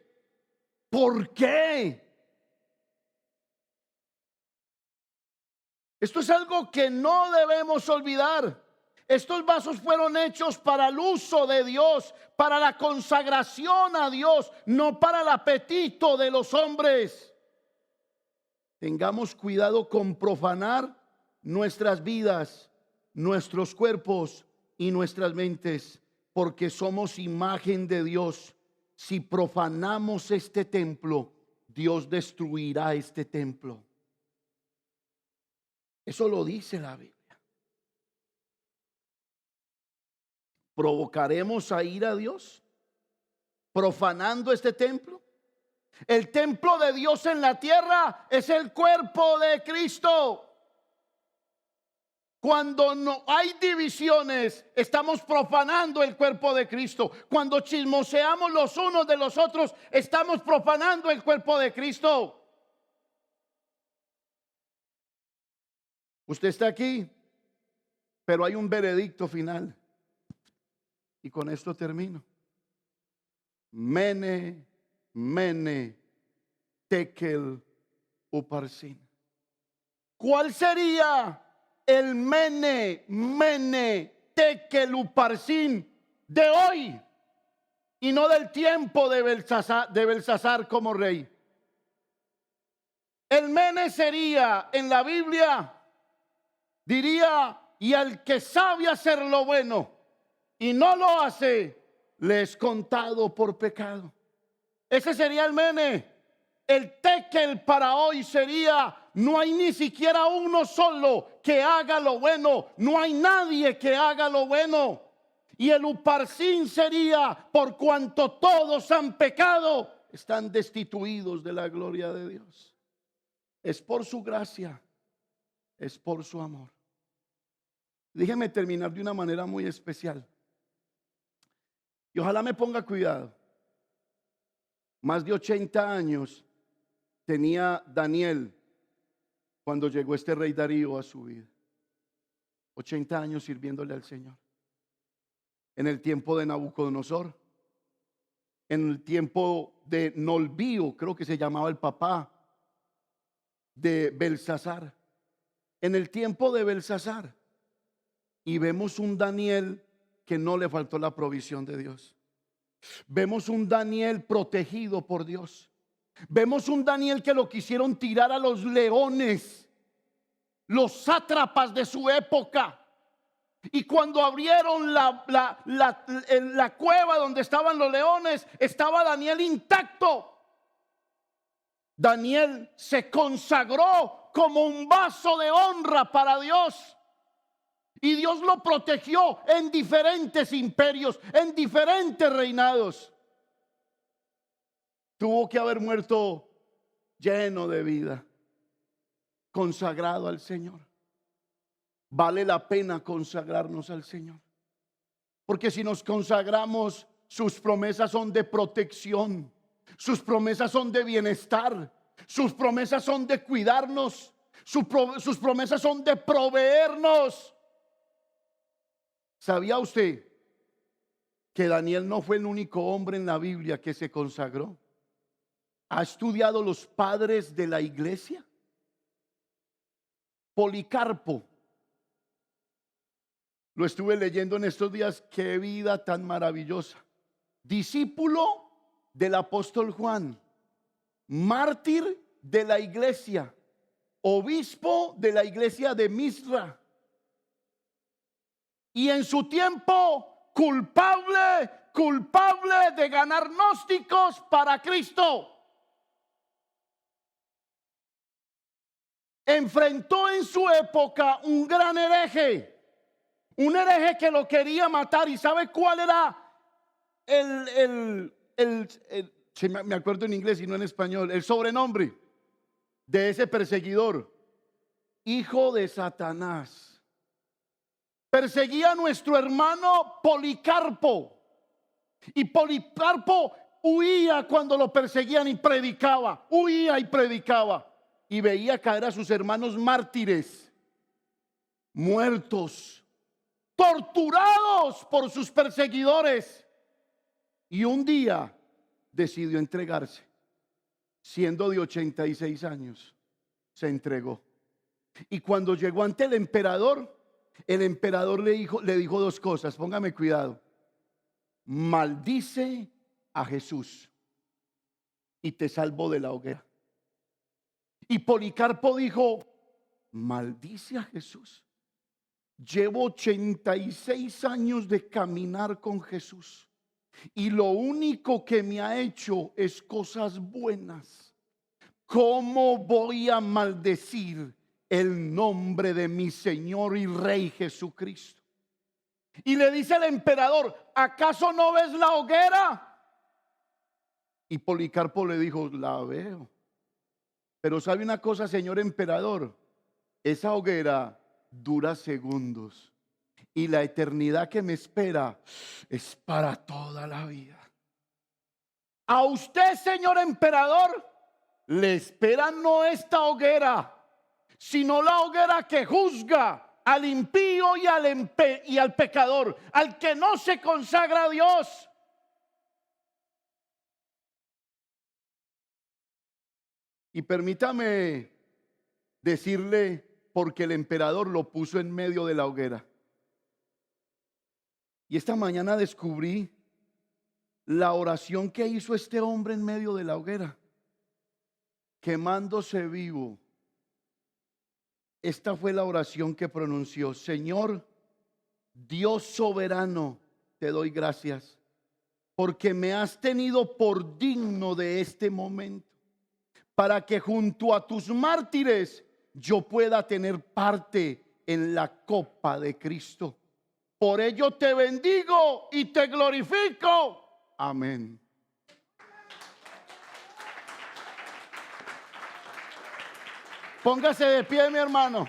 ¿Por qué? Esto es algo que no debemos olvidar. Estos vasos fueron hechos para el uso de Dios, para la consagración a Dios, no para el apetito de los hombres. Tengamos cuidado con profanar nuestras vidas, nuestros cuerpos y nuestras mentes, porque somos imagen de Dios. Si profanamos este templo, Dios destruirá este templo. Eso lo dice la Biblia. ¿Provocaremos a ir a Dios profanando este templo? El templo de Dios en la tierra es el cuerpo de Cristo. Cuando no hay divisiones, estamos profanando el cuerpo de Cristo. Cuando chismoseamos los unos de los otros, estamos profanando el cuerpo de Cristo. Usted está aquí, pero hay un veredicto final. Y con esto termino. Mene, mene, tekel, uparsin. ¿Cuál sería el mene, mene, tekel, uparsin de hoy? Y no del tiempo de Belsasar como rey. El mene sería en la Biblia, diría, y al que sabe hacer lo bueno y no lo hace, le es contado por pecado. Ese sería el mene. El tekel para hoy sería: no hay ni siquiera uno solo que haga lo bueno, no hay nadie que haga lo bueno. Y el uparsin sería: por cuanto todos han pecado, están destituidos de la gloria de Dios. Es por su gracia, es por su amor. Déjeme terminar de una manera muy especial. Y ojalá me ponga cuidado. Más de 80 años tenía Daniel cuando llegó este rey Darío a su vida. 80 años sirviéndole al Señor. En el tiempo de Nabucodonosor, en el tiempo de Nolbío, creo que se llamaba el papá de Belsasar, en el tiempo de Belsasar. Y vemos un Daniel que no le faltó la provisión de Dios. Vemos un Daniel protegido por Dios. Vemos un Daniel que lo quisieron tirar a los leones, los sátrapas de su época. Y cuando abrieron la cueva donde estaban los leones, estaba Daniel intacto. Daniel se consagró como un vaso de honra para Dios. Y Dios lo protegió en diferentes imperios, en diferentes reinados. Tuvo que haber muerto lleno de vida, consagrado al Señor. Vale la pena consagrarnos al Señor, porque si nos consagramos, sus promesas son de protección, sus promesas son de bienestar, sus promesas son de cuidarnos, sus promesas son de proveernos. ¿Sabía usted que Daniel no fue el único hombre en la Biblia que se consagró? ¿Ha estudiado los padres de la iglesia? Policarpo, lo estuve leyendo en estos días, qué vida tan maravillosa. Discípulo del apóstol Juan, mártir de la iglesia, obispo de la iglesia de Misra. Y en su tiempo culpable de ganar gnósticos para Cristo. Enfrentó en su época un gran hereje, un hereje que lo quería matar. ¿Y sabe cuál era me acuerdo en inglés y no en español, el sobrenombre de ese perseguidor? Hijo de Satanás. Perseguía a nuestro hermano Policarpo, y Policarpo huía cuando lo perseguían y predicaba, huía y predicaba, y veía caer a sus hermanos mártires, muertos torturados por sus perseguidores. Y un día decidió entregarse. Siendo de 86 años, se entregó. Y cuando llegó ante el emperador le dijo dos cosas, póngame cuidado. Maldice a Jesús y te salvo de la hoguera. Y Policarpo dijo, maldice a Jesús. Llevo 86 años de caminar con Jesús y lo único que me ha hecho es cosas buenas. ¿Cómo voy a maldecir el nombre de mi Señor y Rey Jesucristo? Y le dice el emperador, ¿acaso no ves la hoguera? Y Policarpo le dijo, la veo. Pero ¿sabe una cosa, señor emperador? Esa hoguera dura segundos y la eternidad que me espera es para toda la vida. A usted, señor emperador, le espera no esta hoguera, sino la hoguera que juzga al impío y al pecador, al que no se consagra a Dios. Y permítame decirle, porque el emperador lo puso en medio de la hoguera. Y esta mañana descubrí la oración que hizo este hombre en medio de la hoguera, quemándose vivo. Esta fue la oración que pronunció: Señor, Dios soberano, te doy gracias, porque me has tenido por digno de este momento, para que junto a tus mártires yo pueda tener parte en la copa de Cristo. Por ello te bendigo y te glorifico. Amén. Póngase de pie, mi hermano.